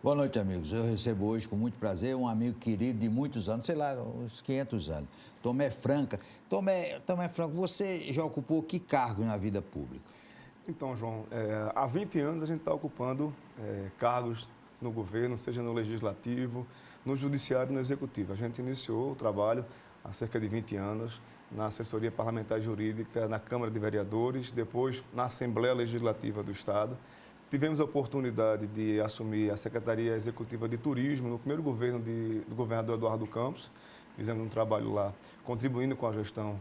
Boa noite, amigos. Eu recebo hoje com muito prazer um amigo querido de muitos anos, sei lá, uns 500 anos, Tomé Franca. Tomé Franca, você já ocupou que cargo na vida pública? Então, João, há 20 anos a gente está ocupando cargos no governo, seja no legislativo, no judiciário e no executivo. A gente iniciou o trabalho há cerca de 20 anos na assessoria parlamentar jurídica na Câmara de Vereadores, depois na Assembleia Legislativa do Estado. Tivemos a oportunidade de assumir a Secretaria Executiva de Turismo no primeiro governo do governador Eduardo Campos. Fizemos um trabalho lá, contribuindo com a gestão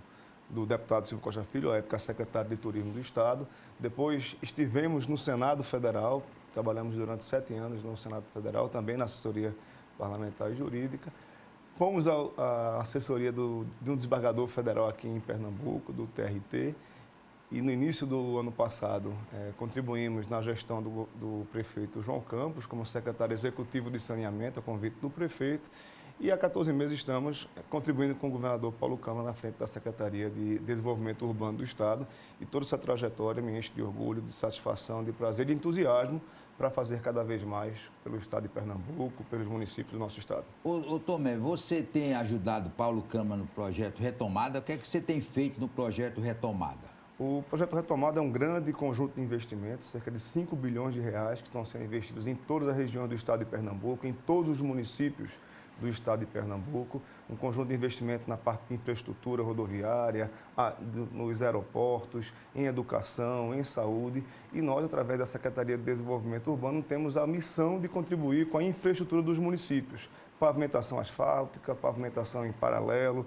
do deputado Silvio Costa Filho, à época secretário de Turismo do Estado. Depois estivemos no Senado Federal, trabalhamos durante 7 anos no Senado Federal, também na assessoria parlamentar e jurídica. Fomos à assessoria de um desembargador federal aqui em Pernambuco, do TRT, e no início do ano passado contribuímos na gestão do prefeito João Campos, como secretário executivo de saneamento, a convite do prefeito, e há 14 meses estamos contribuindo com o governador Paulo Câmara na frente da Secretaria de Desenvolvimento Urbano do Estado, e toda essa trajetória me enche de orgulho, de satisfação, de prazer e de entusiasmo para fazer cada vez mais pelo Estado de Pernambuco, pelos municípios do nosso Estado. Ô Tomé, você tem ajudado Paulo Câmara no projeto Retomada. O que é que você tem feito no projeto Retomada? O projeto Retomada é um grande conjunto de investimentos, cerca de 5 bilhões de reais que estão sendo investidos em todas as regiões do Estado de Pernambuco, em todos os municípios do Estado de Pernambuco, um conjunto de investimento na parte de infraestrutura rodoviária, nos aeroportos, em educação, em saúde, e nós, através da Secretaria de Desenvolvimento Urbano, temos a missão de contribuir com a infraestrutura dos municípios, pavimentação asfáltica, pavimentação em paralelo,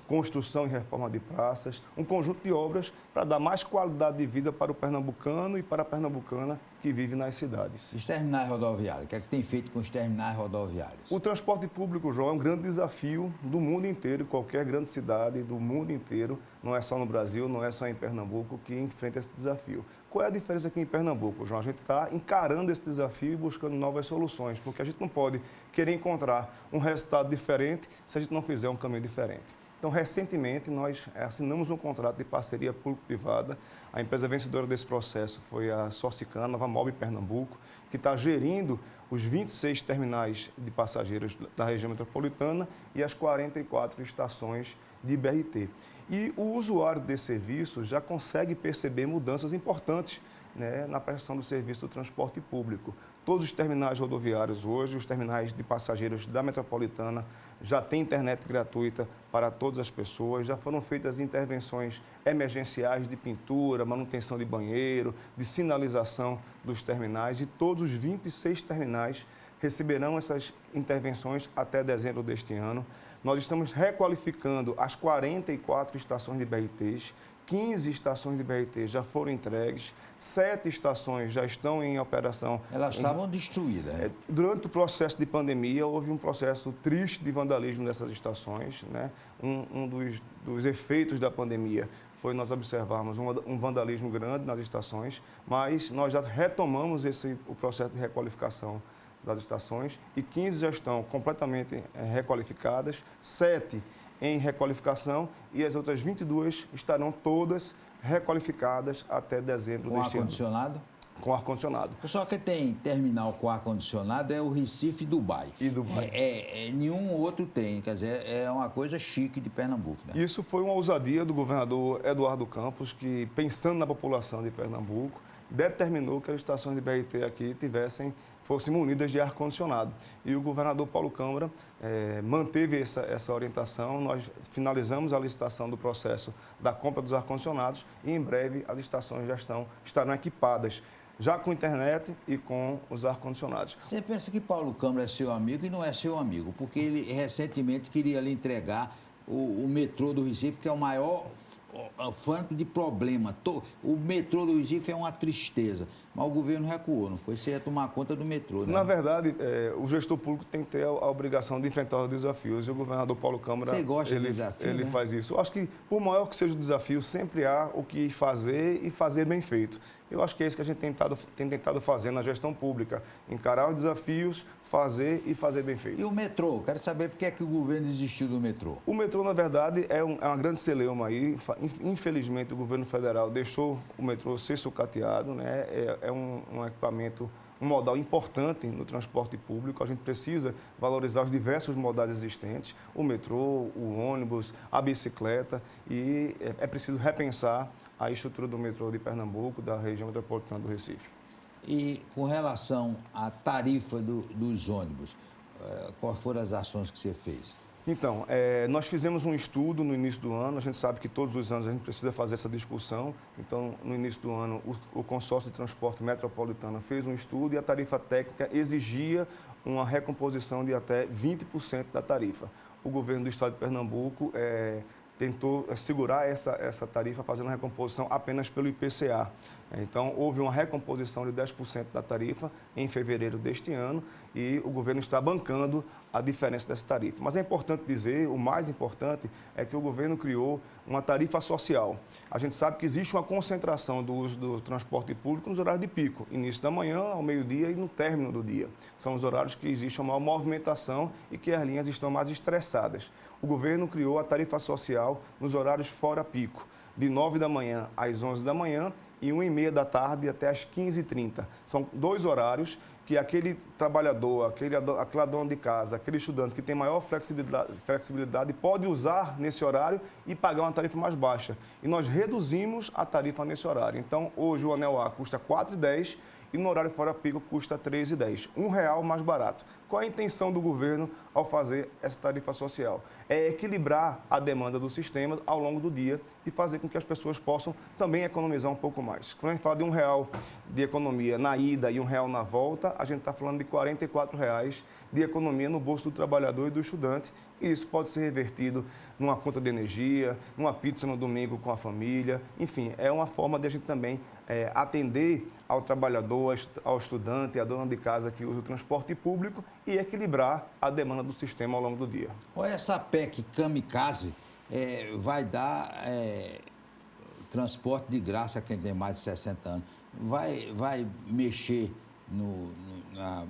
construção e reforma de praças, um conjunto de obras para dar mais qualidade de vida para o pernambucano e para a pernambucana que vive nas cidades. Os terminais rodoviários, o que é que tem feito com os terminais rodoviários? O transporte público, João, é um grande desafio do mundo inteiro, qualquer grande cidade do mundo inteiro, não é só no Brasil, não é só em Pernambuco que enfrenta esse desafio. Qual é a diferença aqui em Pernambuco, João? A gente está encarando esse desafio e buscando novas soluções, porque a gente não pode querer encontrar um resultado diferente se a gente não fizer um caminho diferente. Então, recentemente, nós assinamos um contrato de parceria público-privada. A empresa vencedora desse processo foi a Sorcicana, Nova Mob Pernambuco, que está gerindo os 26 terminais de passageiros da região metropolitana e as 44 estações de BRT. E o usuário desse serviço já consegue perceber mudanças importantes, né, na prestação do serviço do transporte público. Todos os terminais rodoviários hoje, os terminais de passageiros da metropolitana, já têm internet gratuita para todas as pessoas, já foram feitas intervenções emergenciais de pintura, manutenção de banheiro, de sinalização dos terminais, e todos os 26 terminais receberão essas intervenções até dezembro deste ano. Nós estamos requalificando as 44 estações de BRTs, 15 estações de BRT já foram entregues, 7 estações já estão em operação. Elas estavam destruídas, né? Durante o processo de pandemia, houve um processo triste de vandalismo dessas estações, né? Um dos efeitos da pandemia foi nós observarmos um vandalismo grande nas estações, mas nós já retomamos o processo de requalificação das estações, e 15 já estão completamente requalificadas, 7 em requalificação, e as outras 22 estarão todas requalificadas até dezembro deste ano. Com ar-condicionado? Com ar-condicionado. Só que tem terminal com ar-condicionado é o Recife e Dubai. E Dubai. Nenhum outro tem, quer dizer, é uma coisa chique de Pernambuco, né? Isso foi uma ousadia do governador Eduardo Campos, que, pensando na população de Pernambuco, determinou que as estações de BRT aqui fossem munidas de ar-condicionado. E o governador Paulo Câmara manteve essa orientação. Nós finalizamos a licitação do processo da compra dos ar-condicionados e, em breve, as estações já estarão equipadas, já com internet e com os ar-condicionados. Você pensa que Paulo Câmara é seu amigo, e não é seu amigo, porque ele recentemente queria lhe entregar o metrô do Recife, que é o maior franco de problema. O metrô do Recife é uma tristeza, mas o governo recuou, não foi? Você ia tomar conta do metrô, né? Na verdade, o gestor público tem que ter a obrigação de enfrentar os desafios, e o governador Paulo Câmara, Você gosta de desafio, ele né? faz isso. Eu acho que, por maior que seja o desafio, sempre há o que fazer e fazer bem feito. Eu acho que é isso que a gente tem tentado fazer na gestão pública, encarar os desafios, fazer e fazer bem feito. E o metrô? Quero saber por que é que o governo desistiu do metrô. O metrô, na verdade, é uma grande celeuma aí. Infelizmente, o governo federal deixou o metrô ser sucateado, né? É um equipamento, um modal importante no transporte público. A gente precisa valorizar os diversos modais existentes, o metrô, o ônibus, a bicicleta, e é preciso repensar a estrutura do metrô de Pernambuco, da região metropolitana do Recife. E com relação à tarifa dos ônibus, quais foram as ações que você fez? Então, nós fizemos um estudo no início do ano. A gente sabe que todos os anos a gente precisa fazer essa discussão. Então, no início do ano, o Consórcio de Transporte Metropolitano fez um estudo e a tarifa técnica exigia uma recomposição de até 20% da tarifa. O governo do estado de Pernambuco tentou segurar essa tarifa fazendo uma recomposição apenas pelo IPCA. Então, houve uma recomposição de 10% da tarifa em fevereiro deste ano e o governo está bancando a diferença dessa tarifa. Mas é importante dizer, o mais importante é que o governo criou uma tarifa social. A gente sabe que existe uma concentração do uso do transporte público nos horários de pico, início da manhã, ao meio-dia e no término do dia. São os horários que existe uma maior movimentação e que as linhas estão mais estressadas. O governo criou a tarifa social nos horários fora pico, de 9 da manhã às 11 da manhã e 1h30 da tarde até às 15h30. São 2 horários que aquele trabalhador, aquela dona de casa, aquele estudante que tem maior flexibilidade pode usar nesse horário e pagar uma tarifa mais baixa. E nós reduzimos a tarifa nesse horário. Então, hoje o anel A custa R$ 4,10 e no horário fora pico custa R$ 3,10. R$ 1 mais barato. Qual a intenção do governo ao fazer essa tarifa social? É equilibrar a demanda do sistema ao longo do dia e fazer com que as pessoas possam também economizar um pouco mais. Quando a gente fala de R$ 1 de economia na ida e R$ 1 na volta, a gente está falando de R$ 44 de economia no bolso do trabalhador e do estudante. E isso pode ser revertido numa conta de energia, numa pizza no domingo com a família. Enfim, é uma forma de a gente também atender ao trabalhador, ao estudante, à dona de casa que usa o transporte público e equilibrar a demanda do sistema ao longo do dia. Essa PEC kamikaze vai dar transporte de graça a quem tem mais de 60 anos. Vai mexer na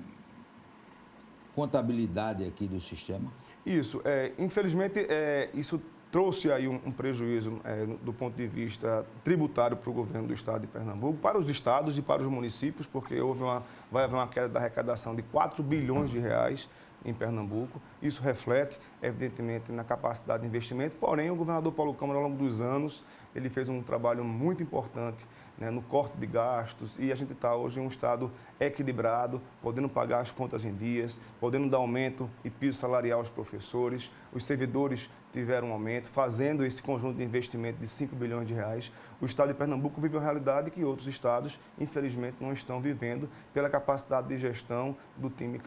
contabilidade aqui do sistema? Isso. Infelizmente, isso trouxe aí um prejuízo do ponto de vista tributário para o governo do estado de Pernambuco, para os estados e para os municípios, porque vai haver uma queda da arrecadação de R$ 4 bilhões em Pernambuco. Isso reflete, evidentemente, na capacidade de investimento, porém, o governador Paulo Câmara, ao longo dos anos, ele fez um trabalho muito importante, né, no corte de gastos, e a gente está hoje em um estado equilibrado, podendo pagar as contas em dias, podendo dar aumento e piso salarial aos professores, os servidores tiveram um aumento, fazendo esse conjunto de investimento de R$ 5 bilhões. O estado de Pernambuco vive uma realidade que outros estados, infelizmente, não estão vivendo pela capacidade de gestão do time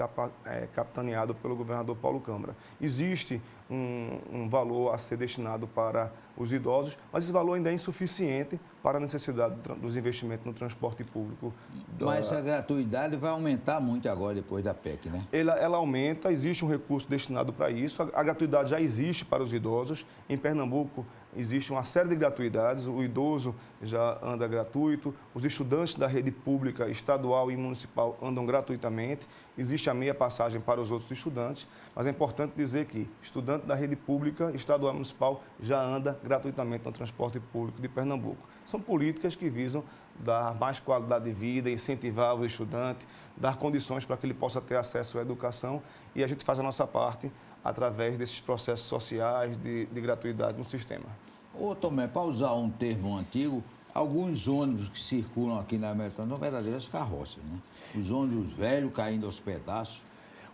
capitaneado pelo governador Paulo Câmara. Existe um valor a ser destinado para os idosos, mas esse valor ainda é insuficiente para a necessidade dos investimentos no transporte público. Mas a gratuidade vai aumentar muito agora, depois da PEC, né? Ela aumenta, existe um recurso destinado para isso. A gratuidade já existe para os idosos. Em Pernambuco, existe uma série de gratuidades. O idoso já anda gratuito. Os estudantes da rede pública, estadual e municipal andam gratuitamente. Existe a meia passagem para os outros estudantes. Mas é importante dizer que estudante da rede pública, estadual e municipal já anda gratuitamente no transporte público de Pernambuco. São políticas que visam dar mais qualidade de vida, incentivar o estudante, dar condições para que ele possa ter acesso à educação, e a gente faz a nossa parte através desses processos sociais de gratuidade no sistema. Ô Tomé, para usar um termo antigo, alguns ônibus que circulam aqui na América são verdadeiras carroças, né? Os ônibus velhos caindo aos pedaços.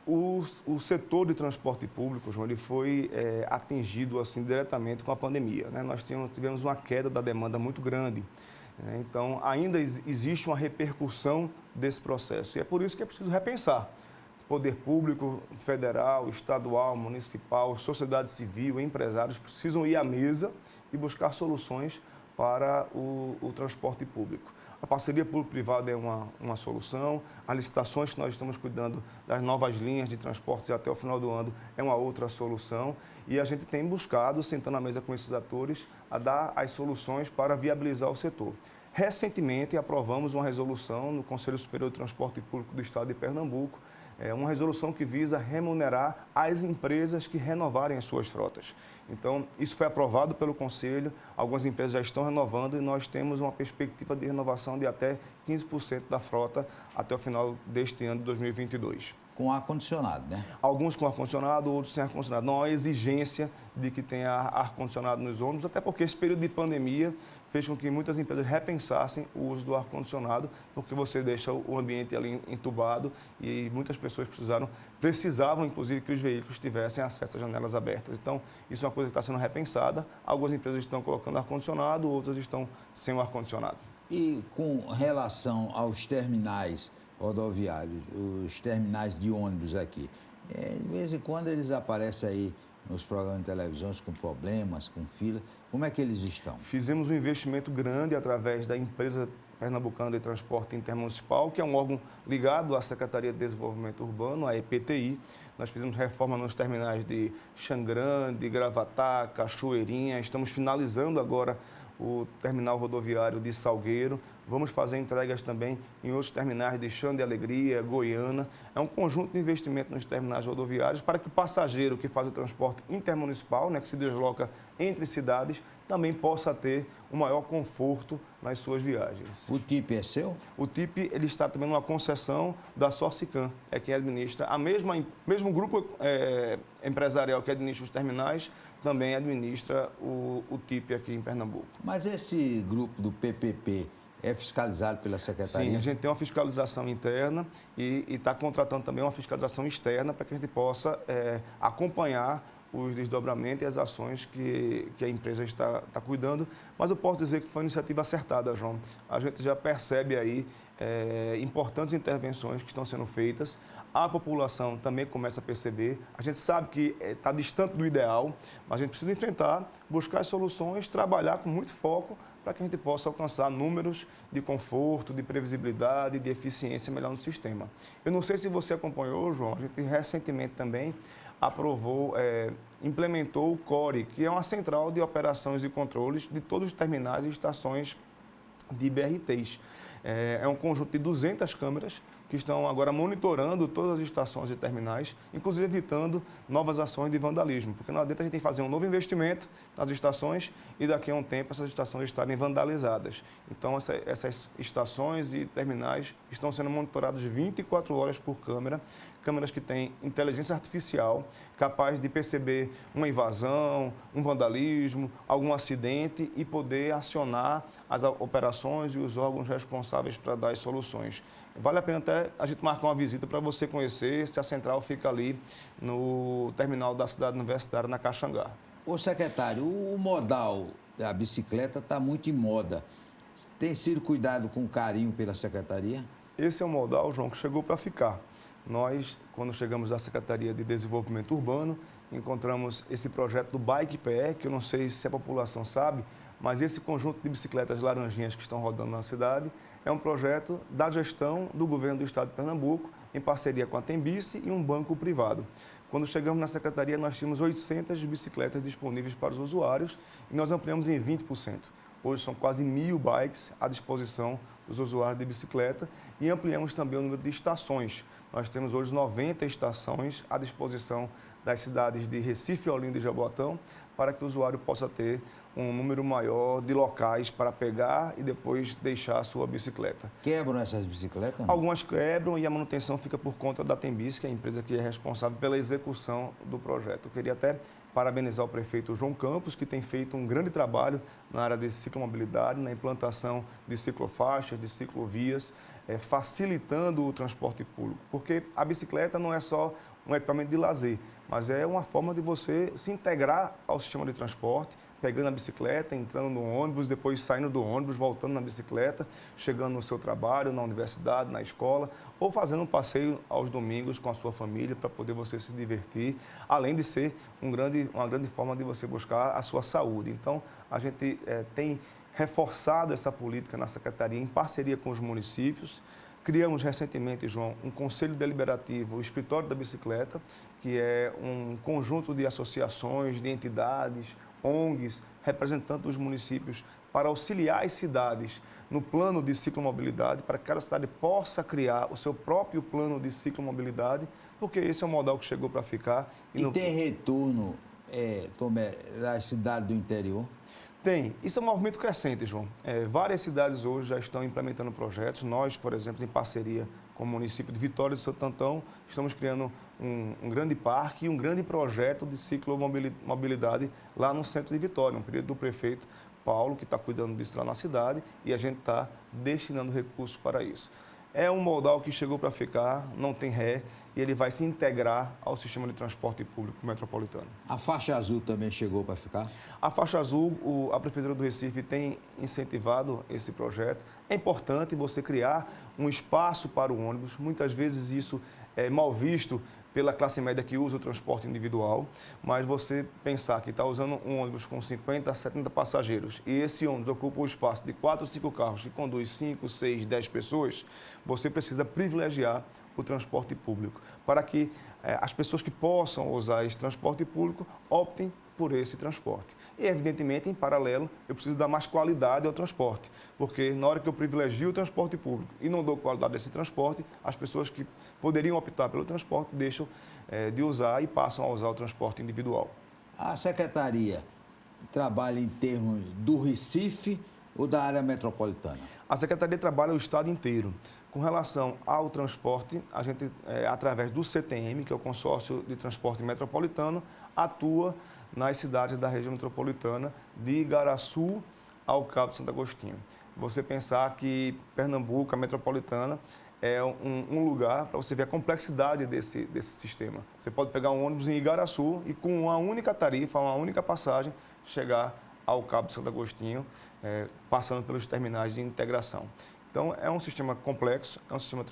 O setor de transporte público, João, ele foi atingido assim, diretamente com a pandemia, né? Nós tivemos uma queda da demanda muito grande. Então, ainda existe uma repercussão desse processo. E é por isso que é preciso repensar. Poder público, federal, estadual, municipal, sociedade civil, empresários precisam ir à mesa e buscar soluções para o transporte público. A parceria público-privada é uma solução, as licitações que nós estamos cuidando das novas linhas de transportes até o final do ano é uma outra solução, e a gente tem buscado, sentando à mesa com esses atores, a dar as soluções para viabilizar o setor. Recentemente, aprovamos uma resolução no Conselho Superior de Transporte Público do Estado de Pernambuco, É uma resolução que visa remunerar as empresas que renovarem as suas frotas. Então, isso foi aprovado pelo Conselho, algumas empresas já estão renovando e nós temos uma perspectiva de renovação de até 15% da frota até o final deste ano de 2022. Com ar-condicionado, né? Alguns com ar-condicionado, outros sem ar-condicionado. Não há exigência de que tenha ar-condicionado nos ônibus, até porque esse período de pandemia fez com que muitas empresas repensassem o uso do ar-condicionado, porque você deixa o ambiente ali entubado e muitas pessoas precisavam, inclusive, que os veículos tivessem acesso às janelas abertas. Então, isso é uma coisa que está sendo repensada. Algumas empresas estão colocando ar-condicionado, outras estão sem o ar-condicionado. E com relação aos terminais rodoviários, os terminais de ônibus aqui, de vez em quando eles aparecem aí nos programas de televisão com problemas, com fila. Como é que eles estão? Fizemos um investimento grande através da empresa Pernambucana de Transporte Intermunicipal, que é um órgão ligado à Secretaria de Desenvolvimento Urbano, a EPTI. Nós fizemos reforma nos terminais de Xangrande, Gravatá, Cachoeirinha. Estamos finalizando agora o terminal rodoviário de Salgueiro. Vamos fazer entregas também em outros terminais de Chão de Alegria, Goiânia. É um conjunto de investimento nos terminais rodoviários para que o passageiro que faz o transporte intermunicipal, que se desloca entre cidades, também possa ter um maior conforto nas suas viagens. O TIP é seu? O TIP ele está também numa concessão da Sorcicam, é quem administra. Mesmo grupo empresarial que administra os terminais, também administra o TIP aqui em Pernambuco. Mas esse grupo do PPP é fiscalizado pela Secretaria? Sim, a gente tem uma fiscalização interna e está contratando também uma fiscalização externa para que a gente possa acompanhar os desdobramentos e as ações que a empresa está cuidando. Mas eu posso dizer que foi uma iniciativa acertada, João. A gente já percebe aí importantes intervenções que estão sendo feitas. A população também começa a perceber. A gente sabe que está distante do ideal, mas a gente precisa enfrentar, buscar as soluções, trabalhar com muito foco para que a gente possa alcançar números de conforto, de previsibilidade, de eficiência melhor no sistema. Eu não sei se você acompanhou, João, a gente recentemente também implementou o CORE, que é uma central de operações e controles de todos os terminais e estações de BRTs. É um conjunto de 200 câmeras que estão agora monitorando todas as estações e terminais, inclusive evitando novas ações de vandalismo, porque não adianta a gente tem que fazer um novo investimento nas estações e daqui a um tempo essas estações estarem vandalizadas. Então, essas estações e terminais estão sendo monitorados 24 horas por câmera, câmeras que têm inteligência artificial, capaz de perceber uma invasão, um vandalismo, algum acidente e poder acionar as operações e os órgãos responsáveis para dar as soluções. Vale a pena até a gente marcar uma visita para você conhecer se a central fica ali no terminal da cidade universitária, na Caxangá. Ô secretário, o modal da bicicleta está muito em moda. Tem sido cuidado com carinho pela secretaria? Esse é um modal, João, que chegou para ficar. Nós, quando chegamos à Secretaria de Desenvolvimento Urbano, encontramos esse projeto do Bike PE, que eu não sei se a população sabe, mas esse conjunto de bicicletas laranjinhas que estão rodando na cidade é um projeto da gestão do governo do estado de Pernambuco, em parceria com a Tembici e um banco privado. Quando chegamos na secretaria, nós tínhamos 800 bicicletas disponíveis para os usuários e nós ampliamos em 20%. Hoje são quase 1.000 bikes à disposição dos usuários de bicicleta e ampliamos também o número de estações. Nós temos hoje 90 estações à disposição das cidades de Recife, Olinda e Jaboatão, para que o usuário possa ter um número maior de locais para pegar e depois deixar a sua bicicleta. Quebram essas bicicletas? Não? Algumas quebram e a manutenção fica por conta da Tembici, que é a empresa que é responsável pela execução do projeto. Eu queria até parabenizar o prefeito João Campos, que tem feito um grande trabalho na área de ciclomobilidade, na implantação de ciclofaixas, de ciclovias, facilitando o transporte público. Porque a bicicleta não é só um equipamento de lazer, mas é uma forma de você se integrar ao sistema de transporte, pegando a bicicleta, entrando no ônibus, depois saindo do ônibus, voltando na bicicleta, chegando no seu trabalho, na universidade, na escola, ou fazendo um passeio aos domingos com a sua família para poder você se divertir, além de ser uma grande forma de você buscar a sua saúde. Então, a gente tem reforçado essa política na Secretaria em parceria com os municípios. Criamos recentemente, João, um conselho deliberativo, o Escritório da Bicicleta, que é um conjunto de associações, de entidades, ONGs, representantes dos municípios, para auxiliar as cidades no plano de ciclomobilidade, para que cada cidade possa criar o seu próprio plano de ciclomobilidade, porque esse é um modal que chegou para ficar. E tem retorno, Tomé, das cidades do interior? Tem. Isso é um movimento crescente, João. Várias cidades hoje já estão implementando projetos. Nós, por exemplo, em parceria com o município de Vitória de Santo Antão, estamos criando um grande parque e um grande projeto de ciclomobilidade lá no centro de Vitória, um período do prefeito Paulo, que está cuidando disso lá na cidade, e a gente está destinando recursos para isso. É um modal que chegou para ficar, não tem ré, e ele vai se integrar ao sistema de transporte público metropolitano. A faixa azul também chegou para ficar? A faixa azul, a Prefeitura do Recife tem incentivado esse projeto. É importante você criar um espaço para o ônibus. Muitas vezes isso é mal visto pela classe média que usa o transporte individual, mas você pensar que está usando um ônibus com 50 a 70 passageiros e esse ônibus ocupa o espaço de 4 ou 5 carros que conduz 5, 6, 10 pessoas, você precisa privilegiar o transporte público, para que as pessoas que possam usar esse transporte público optem por esse transporte. E, evidentemente, em paralelo, eu preciso dar mais qualidade ao transporte, porque na hora que eu privilegio o transporte público e não dou qualidade a esse transporte, as pessoas que poderiam optar pelo transporte deixam de usar e passam a usar o transporte individual. A Secretaria trabalha em termos do Recife ou da área metropolitana? A Secretaria trabalha o estado inteiro. Com relação ao transporte, a gente, através do CTM, que é o Consórcio de Transporte Metropolitano, atua nas cidades da região metropolitana, de Igaraçu ao Cabo de Santo Agostinho. Você pensar que Pernambuco, a metropolitana, é um lugar para você ver a complexidade desse sistema. Você pode pegar um ônibus em Igaraçu e com uma única tarifa, uma única passagem, chegar ao Cabo de Santo Agostinho, passando pelos terminais de integração. Então, é um sistema complexo, é um sistema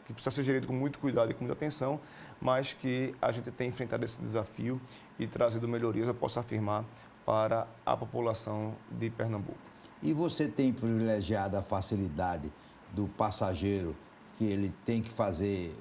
que precisa ser gerido com muito cuidado e com muita atenção, mas que a gente tem enfrentado esse desafio e trazido melhorias, eu posso afirmar, para a população de Pernambuco. E você tem privilegiado a facilidade do passageiro, que ele tem que fazer,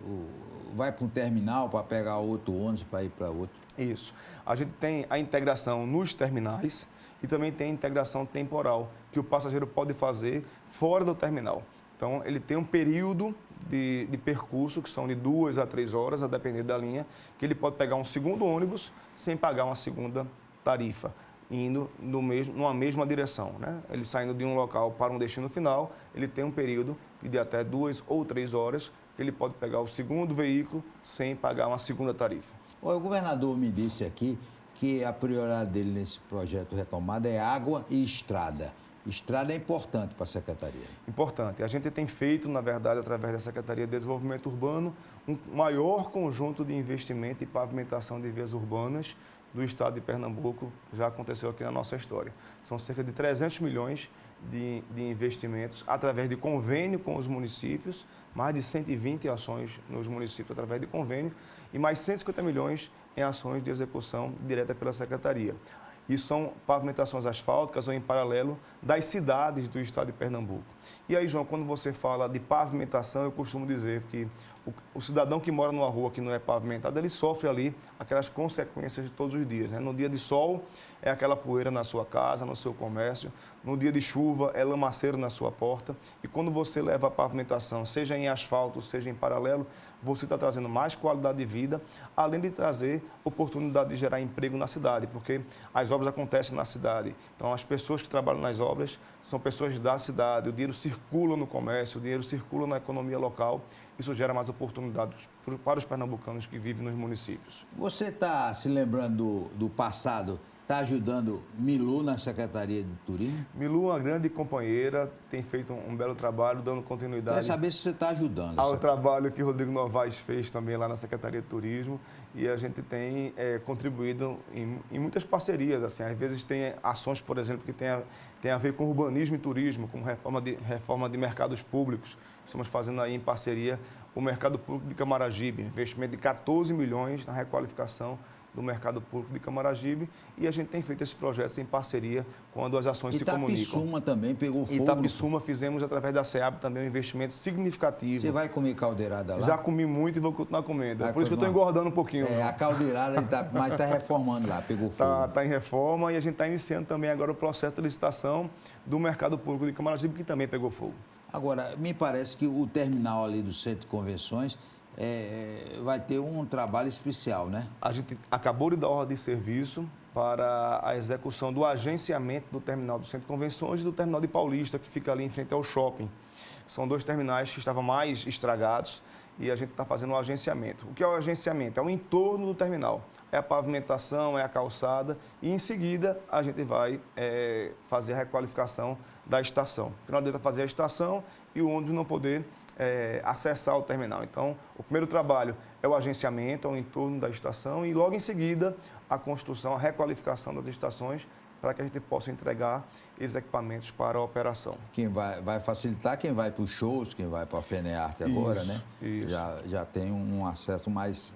vai para um terminal para pegar outro ônibus para ir para outro? Isso. A gente tem a integração nos terminais e também tem a integração temporal, que o passageiro pode fazer fora do terminal. Então, ele tem um período de percurso, que são de 2 a 3 horas, a depender da linha, que ele pode pegar um segundo ônibus sem pagar uma segunda tarifa, indo numa mesma direção, né? Ele saindo de um local para um destino final, ele tem um período de até 2 ou 3 horas, que ele pode pegar o segundo veículo sem pagar uma segunda tarifa. O governador me disse aqui que a prioridade dele nesse projeto retomada é água e estrada. Estrada é importante para a Secretaria. Importante. A gente tem feito, na verdade, através da Secretaria de Desenvolvimento Urbano, um maior conjunto de investimento e pavimentação de vias urbanas do estado de Pernambuco, já aconteceu aqui na nossa história. São cerca de 300 milhões de investimentos através de convênio com os municípios, mais de 120 ações nos municípios através de convênio e mais 150 milhões em ações de execução direta pela Secretaria. E são pavimentações asfálticas ou em paralelo das cidades do estado de Pernambuco. E aí, João, quando você fala de pavimentação, eu costumo dizer que o cidadão que mora numa rua que não é pavimentada, ele sofre ali aquelas consequências de todos os dias, né? No dia de sol, é aquela poeira na sua casa, no seu comércio. No dia de chuva, é lamaceiro na sua porta. E quando você leva a pavimentação, seja em asfalto, seja em paralelo, você está trazendo mais qualidade de vida, além de trazer oportunidade de gerar emprego na cidade, porque as obras acontecem na cidade. Então, as pessoas que trabalham nas obras são pessoas da cidade, o dinheiro circula no comércio, o dinheiro circula na economia local. Isso gera mais oportunidades para os pernambucanos que vivem nos municípios. Você está se lembrando do passado? Está ajudando Milu na Secretaria de Turismo? Milu é uma grande companheira, tem feito um belo trabalho, dando continuidade. Quero saber se você está ajudando. Ao trabalho que Rodrigo Novaes fez também lá na Secretaria de Turismo. E a gente tem contribuído em muitas parcerias. Assim, às vezes tem ações, por exemplo, que tem a ver com urbanismo e turismo, como reforma de mercados públicos. Estamos fazendo aí em parceria o Mercado Público de Camaragibe, investimento de 14 milhões na requalificação do mercado público de Camaragibe e a gente tem feito esses projetos em parceria quando as ações se comunicam. Itapissuma também pegou fogo. Itapissuma fizemos através da SEAB também um investimento significativo. Você vai comer caldeirada lá? Já comi muito e vou continuar comendo. Por isso que eu estou engordando um pouquinho. A caldeirada, mas está reformando lá, pegou fogo. Está em reforma e a gente está iniciando também agora o processo de licitação do mercado público de Camaragibe, que também pegou fogo. Agora, me parece que o terminal ali do Centro de Convenções vai ter um trabalho especial, né? A gente acabou de dar ordem de serviço para a execução do agenciamento do terminal do Centro de Convenções e do terminal de Paulista, que fica ali em frente ao shopping. São dois terminais que estavam mais estragados e a gente está fazendo o agenciamento. O que é o agenciamento? É o entorno do terminal. É a pavimentação, é a calçada e, em seguida, a gente vai fazer a requalificação da estação. Porque não adianta fazer a estação e o ônibus não poder acessar o terminal. Então, o primeiro trabalho é o agenciamento, é o entorno da estação e, logo em seguida, a construção, a requalificação das estações para que a gente possa entregar esses equipamentos para a operação. Quem vai facilitar quem vai para os shows, quem vai para a FENEARTE agora, né? Isso. Já tem um acesso mais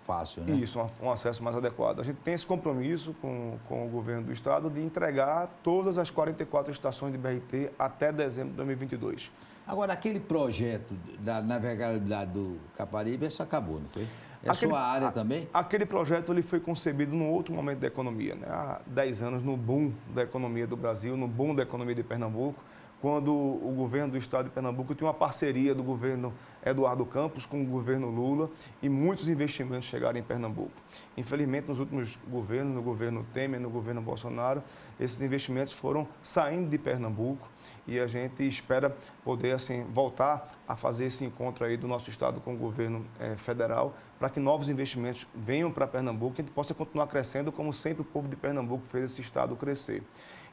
fácil, né? Isso, um acesso mais adequado. A gente tem esse compromisso com o governo do estado de entregar todas as 44 estações de BRT até dezembro de 2022. Agora, aquele projeto da navegabilidade do Caparibe, esse acabou, não foi? É a sua área também? Aquele projeto ele foi concebido num outro momento da economia, né? Há 10 anos, no boom da economia do Brasil, no boom da economia de Pernambuco, quando o governo do estado de Pernambuco tinha uma parceria do governo Eduardo Campos com o governo Lula e muitos investimentos chegaram em Pernambuco. Infelizmente, nos últimos governos, no governo Temer, no governo Bolsonaro, esses investimentos foram saindo de Pernambuco e a gente espera poder assim, voltar a fazer esse encontro aí do nosso estado com o governo federal para que novos investimentos venham para Pernambuco e a gente possa continuar crescendo como sempre o povo de Pernambuco fez esse estado crescer.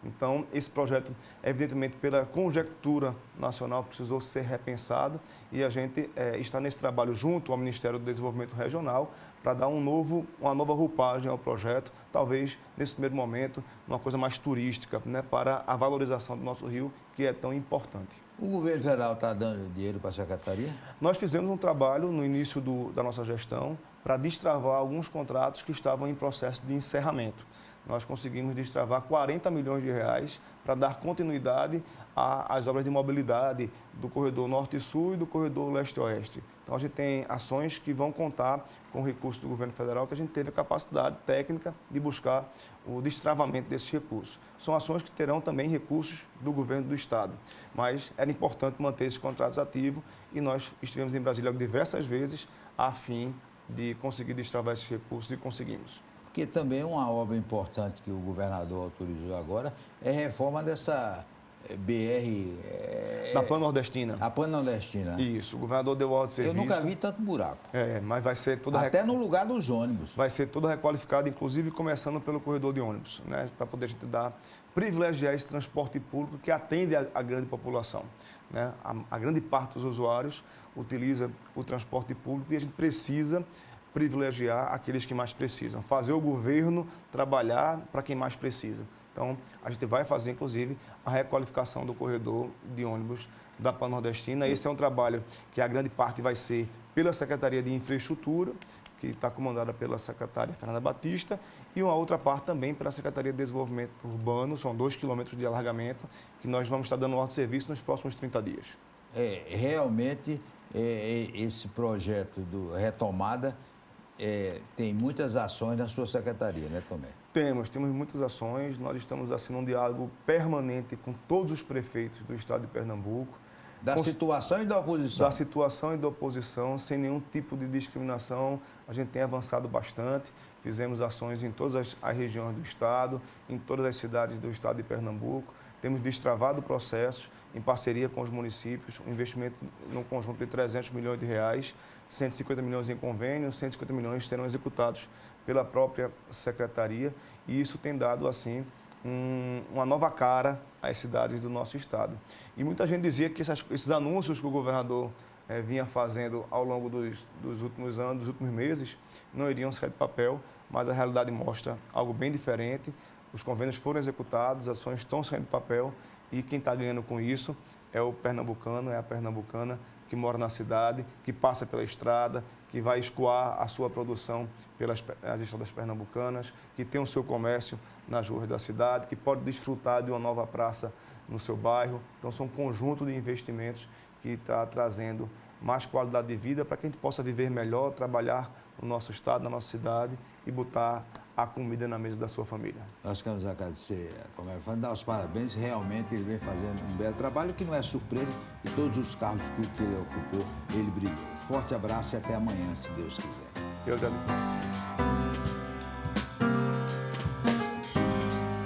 Então, esse projeto, evidentemente, pela conjectura nacional, precisou ser repensado e a gente está nesse trabalho junto ao Ministério do Desenvolvimento Regional para dar uma nova roupagem ao projeto, talvez, nesse primeiro momento, uma coisa mais turística, né, para a valorização do nosso rio, que é tão importante. O governo federal está dando dinheiro para a secretaria? Nós fizemos um trabalho no início da nossa gestão para destravar alguns contratos que estavam em processo de encerramento. Nós conseguimos destravar 40 milhões de reais para dar continuidade às obras de mobilidade do corredor Norte e Sul e do corredor Leste-Oeste. Então, a gente tem ações que vão contar com recursos do governo federal, que a gente teve a capacidade técnica de buscar o destravamento desses recursos. São ações que terão também recursos do governo do estado, mas era importante manter esses contratos ativos e nós estivemos em Brasília diversas vezes a fim de conseguir destravar esses recursos e conseguimos. Porque também uma obra importante que o governador autorizou agora é a reforma dessa BR... Da Pan-Nordestina. A Pan-Nordestina. Isso, o governador deu ordem de serviço. Eu nunca vi tanto buraco. Mas vai ser toda... Até no lugar dos ônibus. Vai ser toda requalificada, inclusive começando pelo corredor de ônibus, né? Para poder a gente privilegiar esse transporte público que atende a grande população, né? A grande parte dos usuários utiliza o transporte público e a gente precisa privilegiar aqueles que mais precisam, fazer o governo trabalhar para quem mais precisa. Então, a gente vai fazer, inclusive, a requalificação do corredor de ônibus da Pan-Nordestina. Esse é um trabalho que a grande parte vai ser pela Secretaria de Infraestrutura, que está comandada pela secretária Fernanda Batista, e uma outra parte também pela Secretaria de Desenvolvimento Urbano, são 2 quilômetros de alargamento, que nós vamos estar dando ordem de serviço nos próximos 30 dias. Realmente, esse projeto do Retomada tem muitas ações na sua secretaria, né, Tomé? Temos muitas ações. Nós estamos assim num diálogo permanente com todos os prefeitos do estado de Pernambuco. Da situação e da oposição? Da situação e da oposição, sem nenhum tipo de discriminação. A gente tem avançado bastante. Fizemos ações em todas as regiões do estado, em todas as cidades do estado de Pernambuco. Temos destravado processos em parceria com os municípios, um investimento num conjunto de 300 milhões de reais, 150 milhões em convênios, 150 milhões serão executados pela própria secretaria e isso tem dado, assim, uma nova cara às cidades do nosso estado. E muita gente dizia que esses anúncios que o governador vinha fazendo ao longo dos últimos anos, dos últimos meses, não iriam sair de papel, mas a realidade mostra algo bem diferente. Os convênios foram executados, as ações estão saindo de papel e quem está ganhando com isso é o pernambucano, é a pernambucana que mora na cidade, que passa pela estrada, que vai escoar a sua produção pelas estradas pernambucanas, que tem o seu comércio nas ruas da cidade, que pode desfrutar de uma nova praça no seu bairro. Então, são um conjunto de investimentos que está trazendo mais qualidade de vida para que a gente possa viver melhor, trabalhar no nosso estado, na nossa cidade e botar a comida na mesa da sua família. Nós queremos agradecer a Tomé Fernandes, dar os parabéns. Realmente ele vem fazendo um belo trabalho, que não é surpresa, e todos os cargos públicos que ele ocupou, ele brilhou. Forte abraço e até amanhã, se Deus quiser. Eu agradeço.